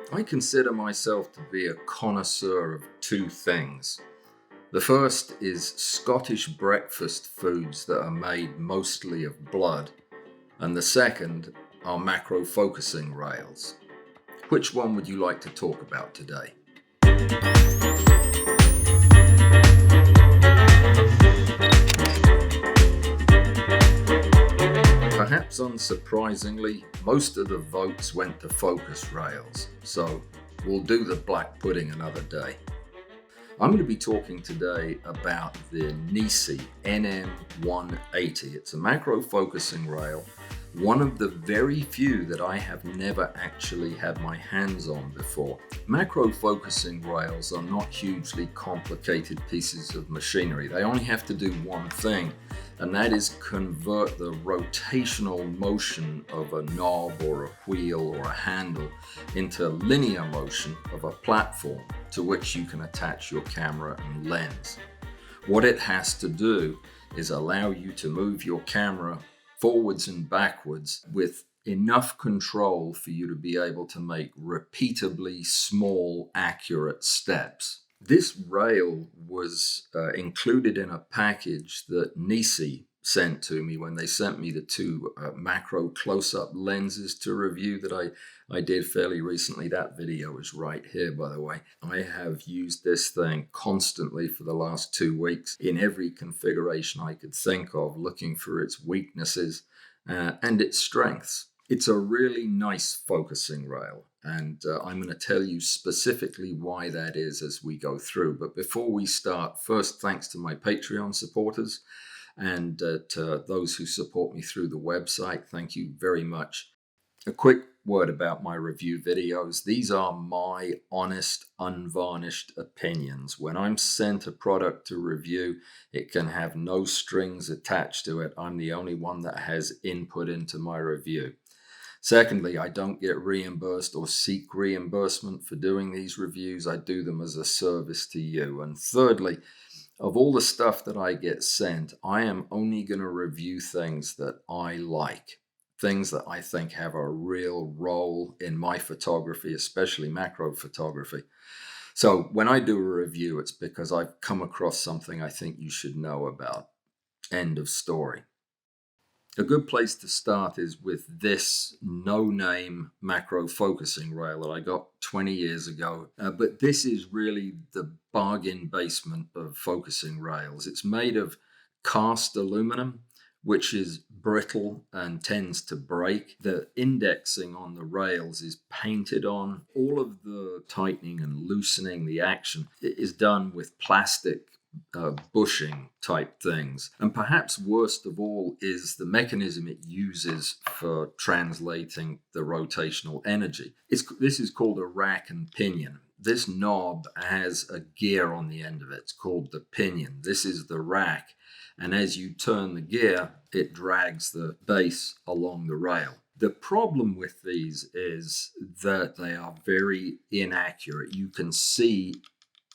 I consider myself to be a connoisseur of two things. The first is Scottish breakfast foods that are made mostly of blood, and the second are macro focusing rails. Which one would you like to talk about today? Perhaps unsurprisingly, most of the votes went to focus rails, so we'll do the black pudding another day. I'm going to be talking today about the NiSi NM-180. It's a macro focusing rail, one of the very few that I have never actually had my hands on before. Macro focusing rails are not hugely complicated pieces of machinery. They only have to do one thing, and that is convert the rotational motion of a knob or a wheel or a handle into linear motion of a platform to which you can attach your camera and lens. What it has to do is allow you to move your camera forwards and backwards with enough control for you to be able to make repeatably small, accurate steps. This rail was included in a package that NiSi sent to me when they sent me the two macro close-up lenses to review that I did fairly recently. That video is right here, by the way. I have used this thing constantly for the last 2 weeks in every configuration I could think of, looking for its weaknesses and its strengths. It's a really nice focusing rail, and I'm going to tell you specifically why that is as we go through. But before we start, first, thanks to my Patreon supporters and to those who support me through the website. Thank you very much. A quick word about my review videos. These are my honest, unvarnished opinions. When I'm sent a product to review, it can have no strings attached to it. I'm the only one that has input into my review. Secondly, I don't get reimbursed or seek reimbursement for doing these reviews. I do them as a service to you. And thirdly, of all the stuff that I get sent, I am only going to review things that I like, things that I think have a real role in my photography, especially macro photography. So when I do a review, it's because I've come across something I think you should know about. End of story. A good place to start is with this no-name macro focusing rail that I got 20 years ago. But this is really the bargain basement of focusing rails. It's made of cast aluminum, which is brittle and tends to break. The indexing on the rails is painted on. All of the tightening and loosening, the action, is done with plastic bushing type things. And perhaps worst of all is the mechanism it uses for translating the rotational energy. This is called a rack and pinion. This knob has a gear on the end of it. It's called the pinion. This is the rack. And as you turn the gear, it drags the base along the rail. The problem with these is that they are very inaccurate. You can see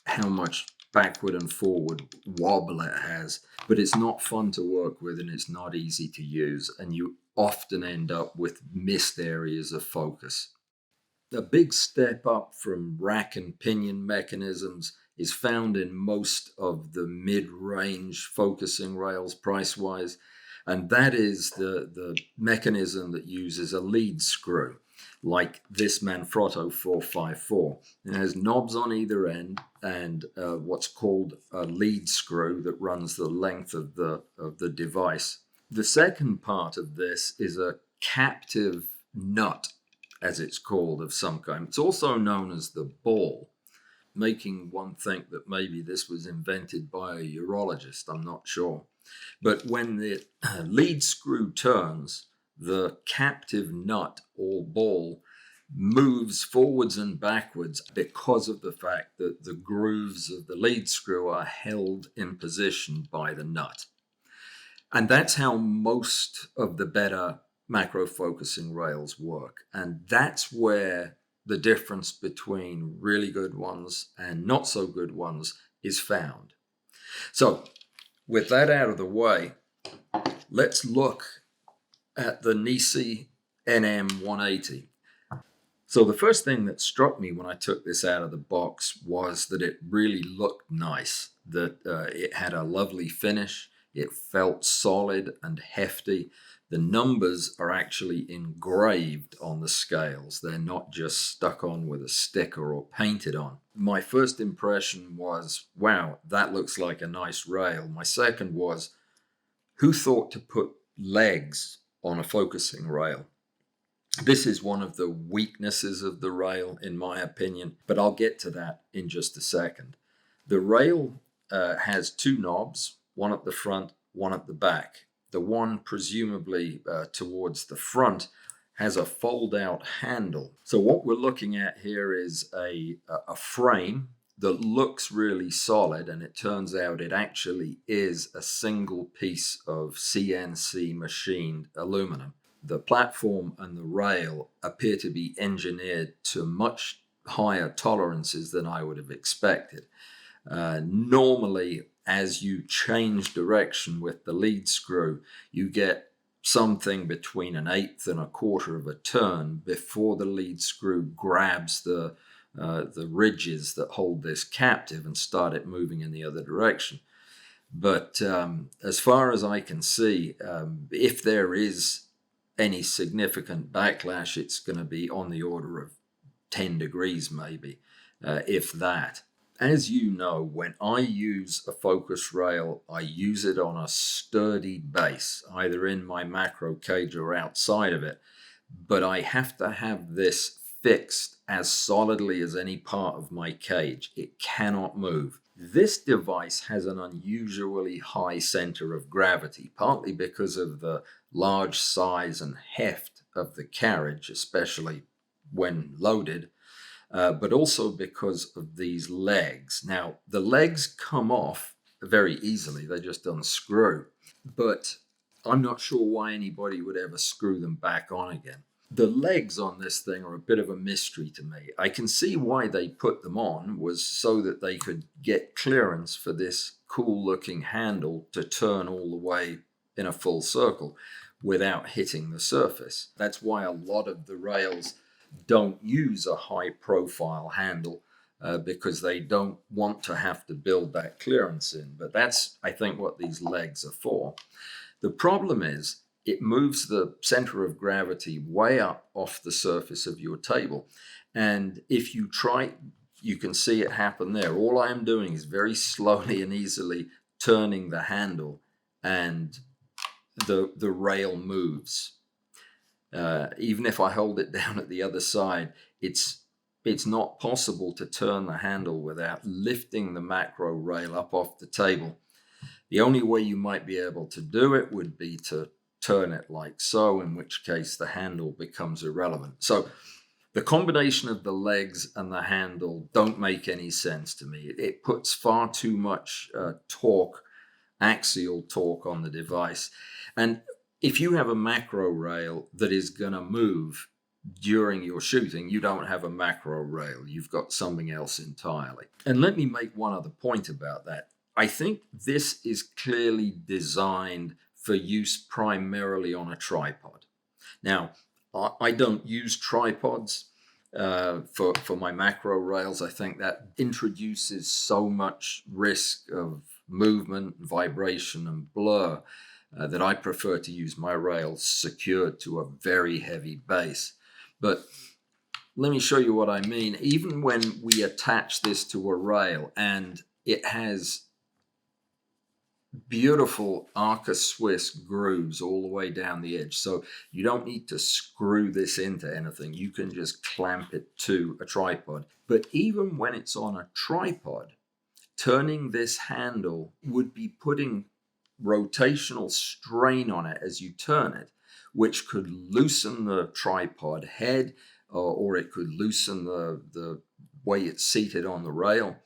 how much backward and forward wobble it has, but it's not fun to work with and it's not easy to use, and you often end up with missed areas of focus. A big step up from rack and pinion mechanisms is found in most of the mid-range focusing rails price-wise, and that is the mechanism that uses a lead screw, like this Manfrotto 454. It has knobs on either end and what's called a lead screw that runs the length of the device. The second part of this is a captive nut, as it's called, of some kind. It's also known as the ball, making one think that maybe this was invented by a urologist. I'm not sure. But when the lead screw turns, the captive nut or ball moves forwards and backwards because of the fact that the grooves of the lead screw are held in position by the nut. And that's how most of the better macro focusing rails work. And that's where the difference between really good ones and not so good ones is found. So with that out of the way, let's look at the NiSi NM-180. So the first thing that struck me when I took this out of the box was that it really looked nice, that it had a lovely finish, it felt solid and hefty. The numbers are actually engraved on the scales. They're not just stuck on with a sticker or painted on. My first impression was, wow, that looks like a nice rail. My second was, who thought to put legs on a focusing rail? This is one of the weaknesses of the rail, in my opinion, but I'll get to that in just a second. The rail has two knobs, one at the front, one at the back. The one presumably towards the front has a fold-out handle. So what we're looking at here is a frame that looks really solid, and it turns out it actually is a single piece of CNC machined aluminum. The platform and the rail appear to be engineered to much higher tolerances than I would have expected. Normally, as you change direction with the lead screw, you get something between 1/8 and 1/4 of a turn before the lead screw grabs the ridges that hold this captive and start it moving in the other direction. But as far as I can see, if there is any significant backlash, it's going to be on the order of 10 degrees maybe, if that. As you know, when I use a focus rail, I use it on a sturdy base, either in my macro cage or outside of it. But I have to have this fixed as solidly as any part of my cage. It cannot move. This device has an unusually high center of gravity, partly because of the large size and heft of the carriage, especially when loaded, but also because of these legs. Now, the legs come off very easily. They just unscrew. But I'm not sure why anybody would ever screw them back on again. The legs on this thing are a bit of a mystery to me. I can see why they put them on was so that they could get clearance for this cool looking handle to turn all the way in a full circle without hitting the surface. That's why a lot of the rails don't use a high profile handle because they don't want to have to build that clearance in. But that's, I think, what these legs are for. The problem is, it moves the center of gravity way up off the surface of your table. And if you try, you can see it happen there. All I am doing is very slowly and easily turning the handle, and the rail moves. Even if I hold it down at the other side, it's not possible to turn the handle without lifting the macro rail up off the table. The only way you might be able to do it would be to turn it like so, in which case the handle becomes irrelevant. So the combination of the legs and the handle don't make any sense to me. It puts far too much torque, axial torque on the device. And if you have a macro rail that is going to move during your shooting, you don't have a macro rail. You've got something else entirely. And let me make one other point about that. I think this is clearly designed for use primarily on a tripod. Now, I don't use tripods for my macro rails. I think that introduces so much risk of movement, vibration, and blur that I prefer to use my rails secured to a very heavy base. But let me show you what I mean. Even when we attach this to a rail, and it has beautiful Arca Swiss grooves all the way down the edge. So you don't need to screw this into anything. You can just clamp it to a tripod. But even when it's on a tripod, turning this handle would be putting rotational strain on it as you turn it, which could loosen the tripod head, or it could loosen the way it's seated on the rail.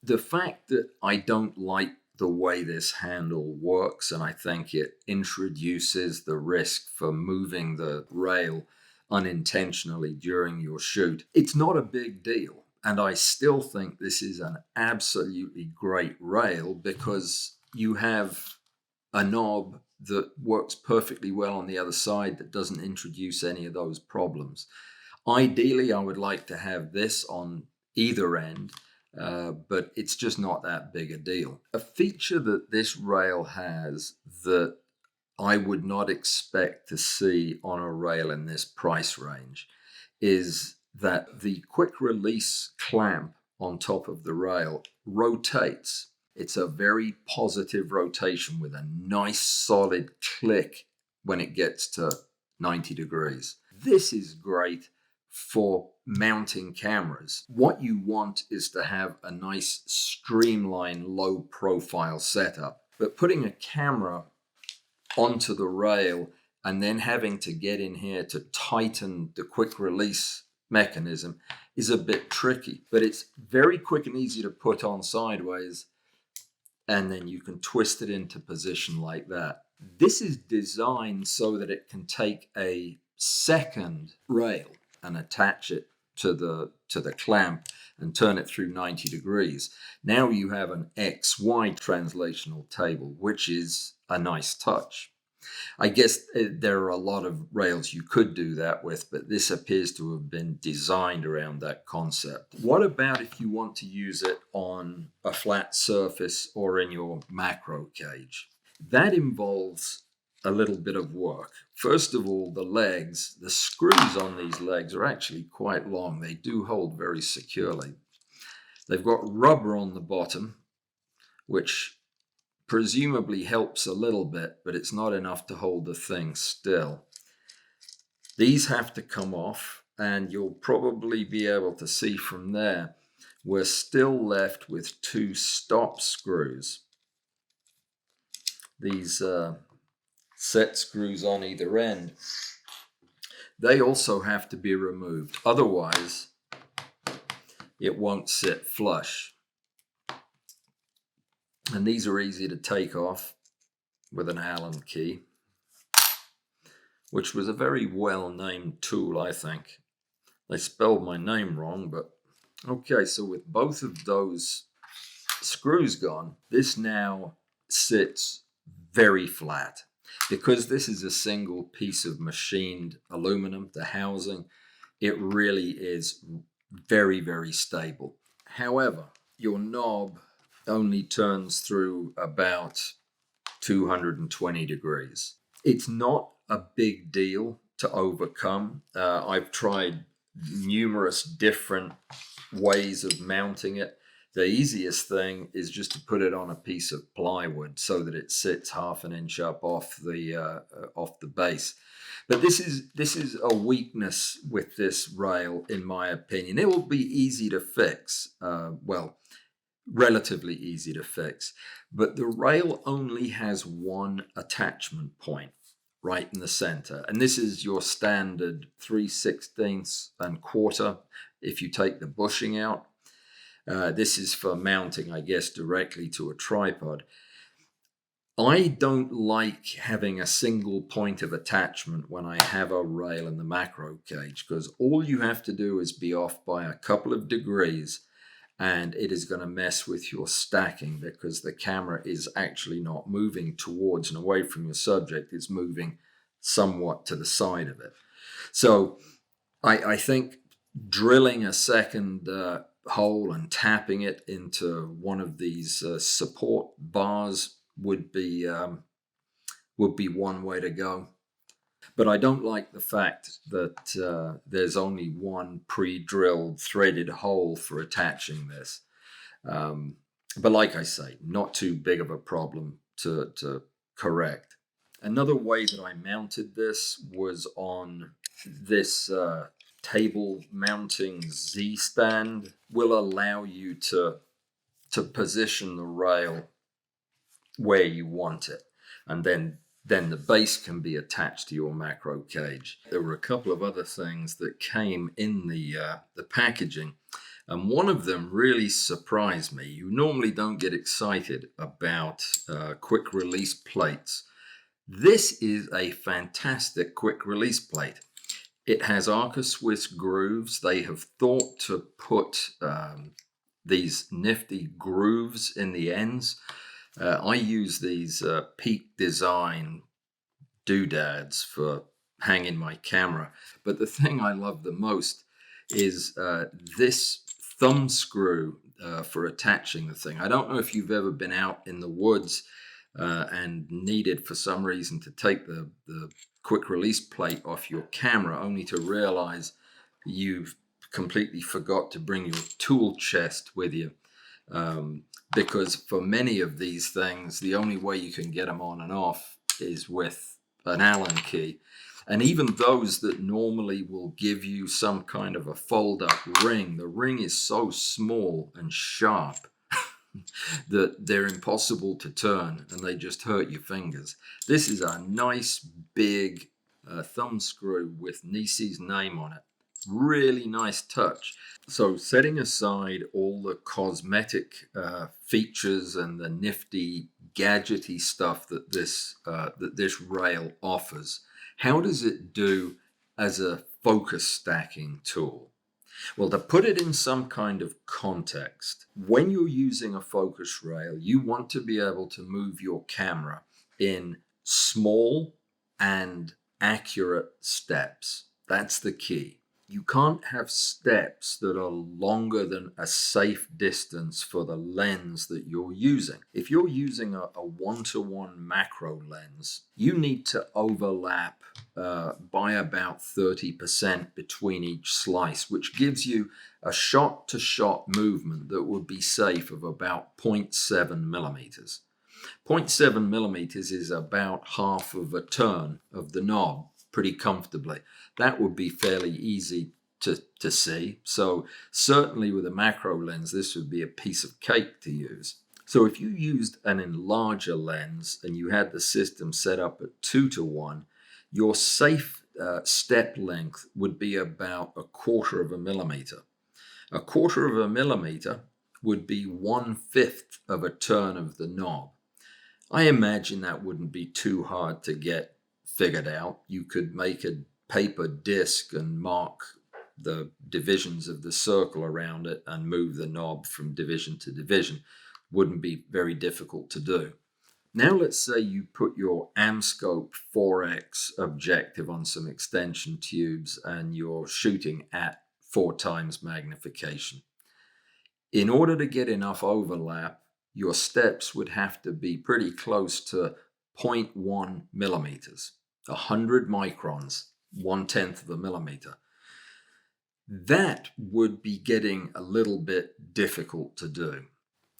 The fact that I don't like the way this handle works, and I think it introduces the risk for moving the rail unintentionally during your shoot, it's not a big deal. And I still think this is an absolutely great rail because you have a knob that works perfectly well on the other side that doesn't introduce any of those problems. Ideally, I would like to have this on either end, but it's just not that big a deal. A feature that this rail has that I would not expect to see on a rail in this price range is that the quick release clamp on top of the rail rotates. It's a very positive rotation with a nice solid click when it gets to 90 degrees. This is great for mounting cameras. What you want is to have a nice streamlined low profile setup, but putting a camera onto the rail and then having to get in here to tighten the quick release mechanism is a bit tricky, but it's very quick and easy to put on sideways, and then you can twist it into position like that. This is designed so that it can take a second rail and attach it to the clamp and turn it through 90 degrees. Now you have an XY translational table, which is a nice touch. I guess there are a lot of rails you could do that with, but this appears to have been designed around that concept. What about if you want to use it on a flat surface or in your macro cage? That involves a little bit of work. First of all, the screws on these legs are actually quite long. They do hold very securely. They've got rubber on the bottom, which presumably helps a little bit, but it's not enough to hold the thing still. These have to come off, and you'll probably be able to see from there we're still left with two stop screws. These set screws on either end, they also have to be removed. Otherwise, it won't sit flush. And these are easy to take off with an Allen key, which was a very well-named tool, I think. They spelled my name wrong, but okay, so with both of those screws gone, this now sits very flat. Because this is a single piece of machined aluminum, the housing, it really is very, very stable. However, your knob only turns through about 220 degrees. It's not a big deal to overcome. I've tried numerous different ways of mounting it. The easiest thing is just to put it on a piece of plywood so that it sits half an inch up off the base. But this is a weakness with this rail, in my opinion. It will be easy to fix. Relatively easy to fix. But the rail only has one attachment point right in the center. And this is your standard 3/16 and quarter if you take the bushing out. This is for mounting, I guess, directly to a tripod. I don't like having a single point of attachment when I have a rail in the macro cage, because all you have to do is be off by a couple of degrees and it is going to mess with your stacking, because the camera is actually not moving towards and away from your subject. It's moving somewhat to the side of it. So I think drilling a second hole and tapping it into one of these support bars would be one way to go. But I don't like the fact that there's only one pre-drilled threaded hole for attaching this. But like I say, not too big of a problem to correct. Another way that I mounted this was on this table mounting Z stand. Will allow you to position the rail where you want it, and then the base can be attached to your macro cage. There were a couple of other things that came in the packaging, and one of them really surprised me. You normally don't get excited about quick release plates. This is a fantastic quick release plate. It has Arca Swiss grooves. They have thought to put these nifty grooves in the ends. I use these Peak Design doodads for hang in my camera. But the thing I love the most is this thumb screw for attaching the thing. I don't know if you've ever been out in the woods and needed for some reason to take the quick release plate off your camera, only to realize you've completely forgot to bring your tool chest with you. Because for many of these things, the only way you can get them on and off is with an Allen key. And even those that normally will give you some kind of a fold-up ring, the ring is so small and sharp that they're impossible to turn and they just hurt your fingers. This is a nice big thumb screw with NiSi's name on it. Really nice touch. So setting aside all the cosmetic features and the nifty gadgety stuff that this rail offers, how does it do as a focus stacking tool? Well, to put it in some kind of context, when you're using a focus rail, you want to be able to move your camera in small and accurate steps. That's the key. You can't have steps that are longer than a safe distance for the lens that you're using. If you're using a one-to-one macro lens, you need to overlap by about 30% between each slice, which gives you a shot-to-shot movement that would be safe of about 0.7 millimeters. 0.7 millimeters is about half of a turn of the knob, pretty comfortably. That would be fairly easy to see. So certainly with a macro lens, this would be a piece of cake to use. So if you used an enlarger lens and you had the system set up at 2-to-1, your safe step length would be about 1/4 of a millimeter. 1/4 of a millimeter would be 1/5 of a turn of the knob. I imagine that wouldn't be too hard to get figured out. You could make a paper disc and mark the divisions of the circle around it and move the knob from division to division. Wouldn't be very difficult to do. Now let's say you put your Amscope 4X objective on some extension tubes and you're shooting at 4 times magnification. In order to get enough overlap, your steps would have to be pretty close to 0.1 millimeters, 100 microns, 1/10 of a millimeter. That would be getting a little bit difficult to do.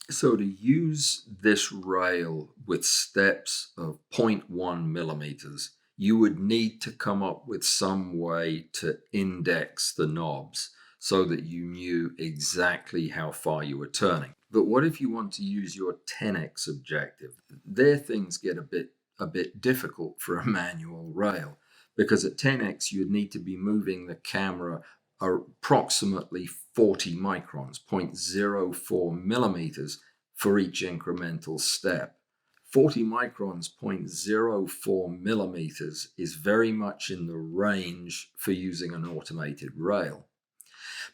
So to use this rail with steps of 0.1 millimeters, you would need to come up with some way to index the knobs so that you knew exactly how far you were turning. But what if you want to use your 10x objective? There things get a bit difficult for a manual rail, because at 10x you'd need to be moving the camera approximately 40 microns, 0.04 millimeters for each incremental step. 40 microns, 0.04 millimeters is very much in the range for using an automated rail.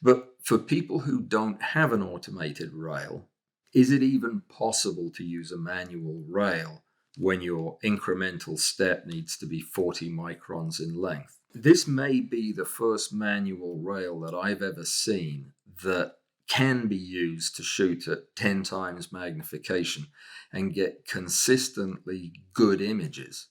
But for people who don't have an automated rail, is it even possible to use a manual rail when your incremental step needs to be 40 microns in length? This may be the first manual rail that I've ever seen that can be used to shoot at 10 times magnification and get consistently good images.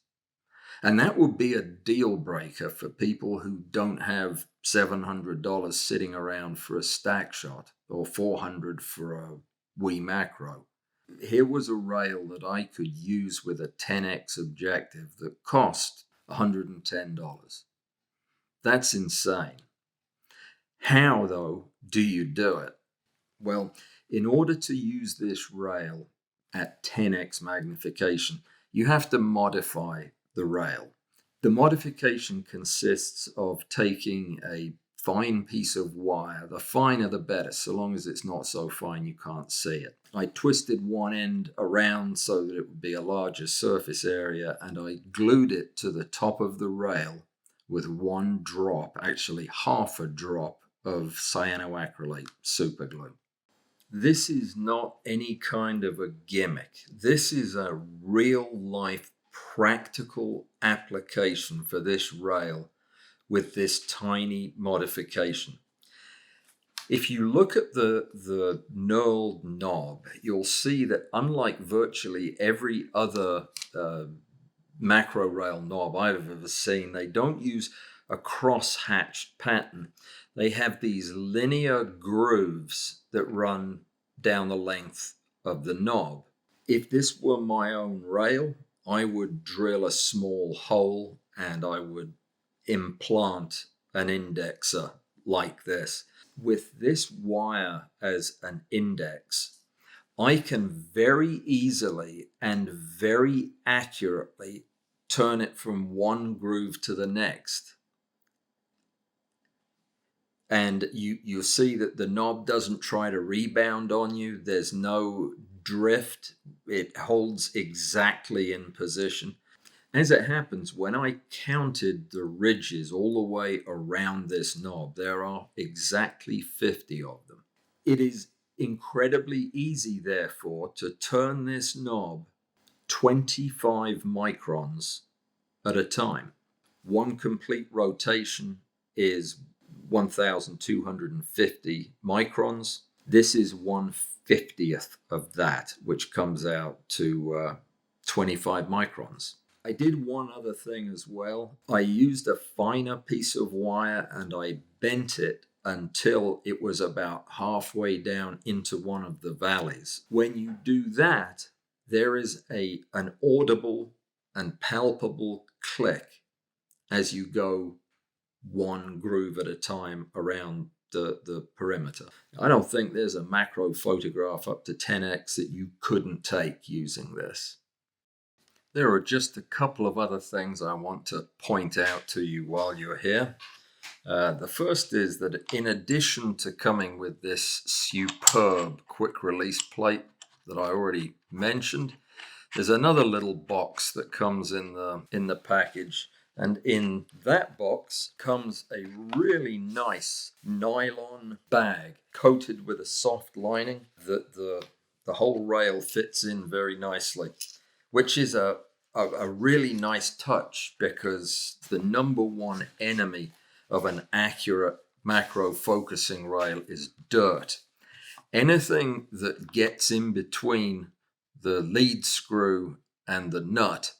And that would be a deal breaker for people who don't have $700 sitting around for a Stackshot or $400 for a Wii Macro. Here was a rail that I could use with a 10x objective that cost $110. That's insane. How, though, do you do it? Well, in order to use this rail at 10x magnification, you have to modify the rail. The modification consists of taking a fine piece of wire. The finer the better, so long as it's not so fine you can't see it. I twisted one end around so that it would be a larger surface area, and I glued it to the top of the rail with one drop, actually half a drop of cyanoacrylate superglue. This is not any kind of a gimmick. This is a real life practical application for this rail with this tiny modification. If you look at the knurled knob, you'll see that unlike virtually every other macro rail knob I've ever seen, they don't use a cross-hatched pattern. They have these linear grooves that run down the length of the knob. If this were my own rail, I would drill a small hole and I would implant an indexer like this. With this wire as an index, I can very easily and very accurately turn it from one groove to the next. And you see that the knob doesn't try to rebound on you. There's no drift. It holds exactly in position. As it happens, when I counted the ridges all the way around this knob, there are exactly 50 of them. It is incredibly easy, therefore, to turn this knob 25 microns at a time. One complete rotation is 1,250 microns. This is 1/50th of that, which comes out to 25 microns. I did one other thing as well. I used a finer piece of wire and I bent it until it was about halfway down into one of the valleys. When you do that, there is an audible and palpable click as you go one groove at a time around the perimeter. I don't think there's a macro photograph up to 10x that you couldn't take using this. There are just a couple of other things I want to point out to you while you're here. The first is that in addition to coming with this superb quick release plate that I already mentioned, there's another little box that comes in the package. And in that box comes a really nice nylon bag coated with a soft lining that the whole rail fits in very nicely, which is a really nice touch because the number one enemy of an accurate macro focusing rail is dirt. Anything that gets in between the lead screw and the nut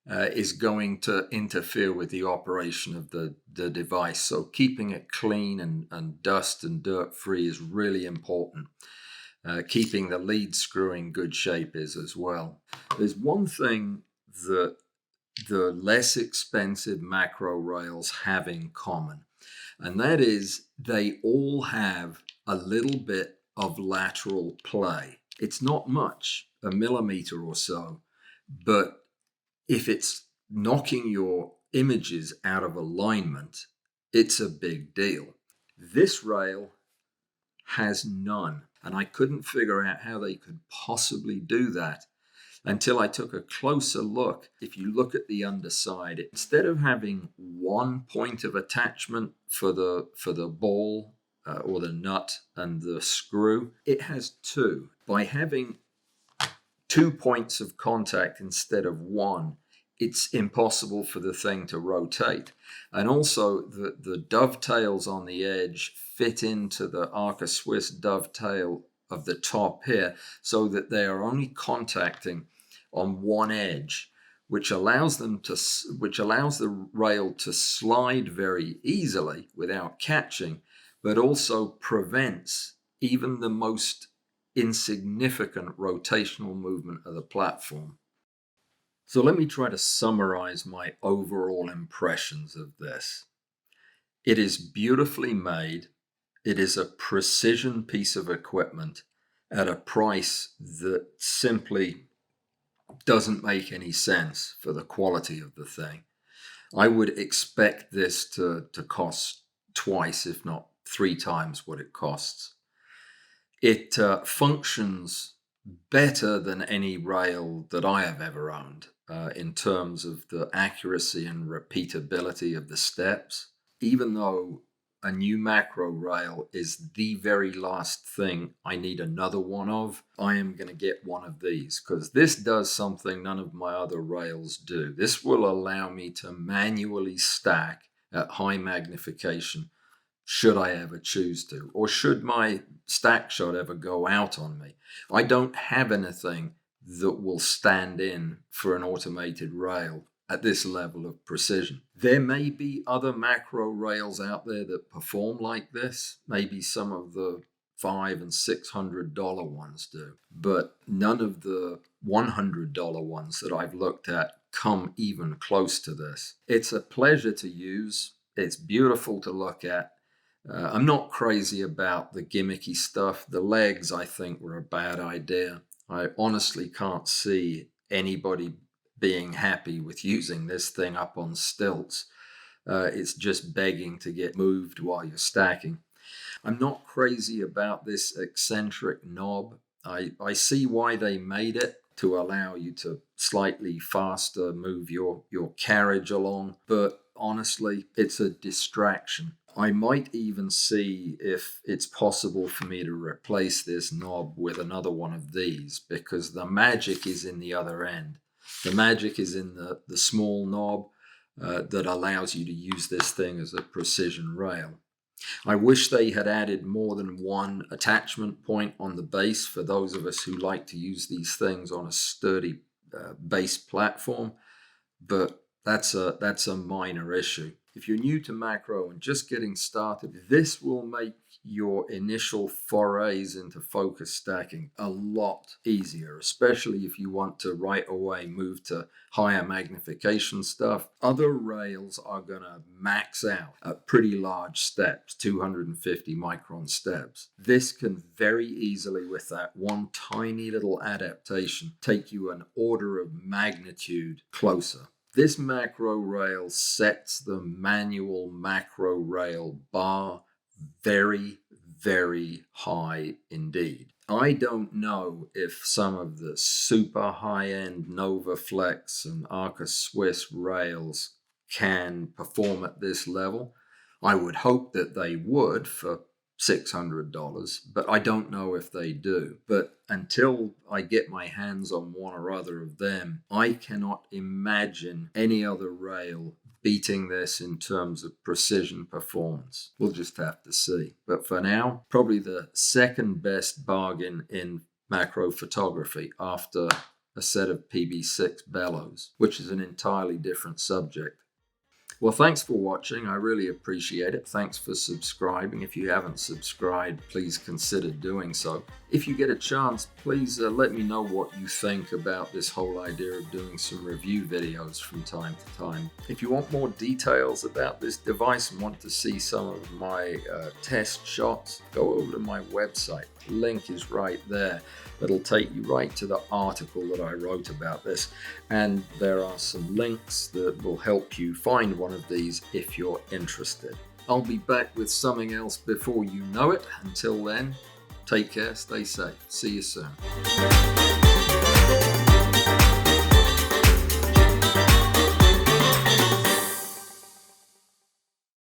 is going to interfere with the operation of the device. So keeping it clean and dust and dirt free is really important. Keeping the lead screw in good shape is as well. There's one thing that the less expensive macro rails have in common, and that is they all have a little bit of lateral play. It's not much, a millimeter or so, but if it's knocking your images out of alignment, it's a big deal. This rail has none, and I couldn't figure out how they could possibly do that until I took a closer look. If you look at the underside, instead of having one point of attachment for the ball or the nut and the screw, it has two. By having 2 points of contact instead of one, it's impossible for the thing to rotate. And also the dovetails on the edge fit into the Arca Swiss dovetail of the top here, so that they are only contacting on one edge, which allows the rail to slide very easily without catching, but also prevents even the most insignificant rotational movement of the platform. So let me try to summarize my overall impressions of this. It is beautifully made. It is a precision piece of equipment at a price that simply doesn't make any sense for the quality of the thing. I would expect this to cost twice, if not 3 times what it costs. It functions better than any rail that I have ever owned in terms of the accuracy and repeatability of the steps. Even though a new macro rail is the very last thing I need another one of, I am going to get one of these, because this does something none of my other rails do. This will allow me to manually stack at high magnification should I ever choose to, or should my Stackshot ever go out on me. I don't have anything that will stand in for an automated rail at this level of precision. There may be other macro rails out there that perform like this. Maybe some of the $500 and $600 ones do, but none of the $100 ones that I've looked at come even close to this. It's a pleasure to use. It's beautiful to look at. I'm not crazy about the gimmicky stuff. The legs, I think, were a bad idea. I honestly can't see anybody being happy with using this thing up on stilts. It's just begging to get moved while you're stacking. I'm not crazy about this eccentric knob. I see why they made it, to allow you to slightly faster move your carriage along, but honestly, it's a distraction. I might even see if it's possible for me to replace this knob with another one of these, because the magic is in the other end. The magic is in the small knob that allows you to use this thing as a precision rail. I wish they had added more than one attachment point on the base for those of us who like to use these things on a sturdy base platform, but that's a minor issue. If you're new to macro and just getting started, this will make your initial forays into focus stacking a lot easier, especially if you want to right away move to higher magnification stuff. Other rails are going to max out at pretty large steps, 250 micron steps. This can very easily, with that one tiny little adaptation, take you an order of magnitude closer. This macro rail sets the manual macro rail bar very, very high indeed. I don't know if some of the super high-end Nova Flex and Arca Swiss rails can perform at this level. I would hope that they would for $600, but I don't know if they do. But until I get my hands on one or other of them, I cannot imagine any other rail beating this in terms of precision performance. We'll just have to see. But for now, probably the second best bargain in macro photography after a set of PB6 bellows, which is an entirely different subject. Well, thanks for watching. I really appreciate it. Thanks for subscribing. If you haven't subscribed, please consider doing so. If you get a chance, please let me know what you think about this whole idea of doing some review videos from time to time. If you want more details about this device and want to see some of my test shots, go over to my website. The link is right there. It'll take you right to the article that I wrote about this, and there are some links that will help you find one of these if you're interested. I'll be back with something else before you know it. Until then, take care, stay safe. See you soon.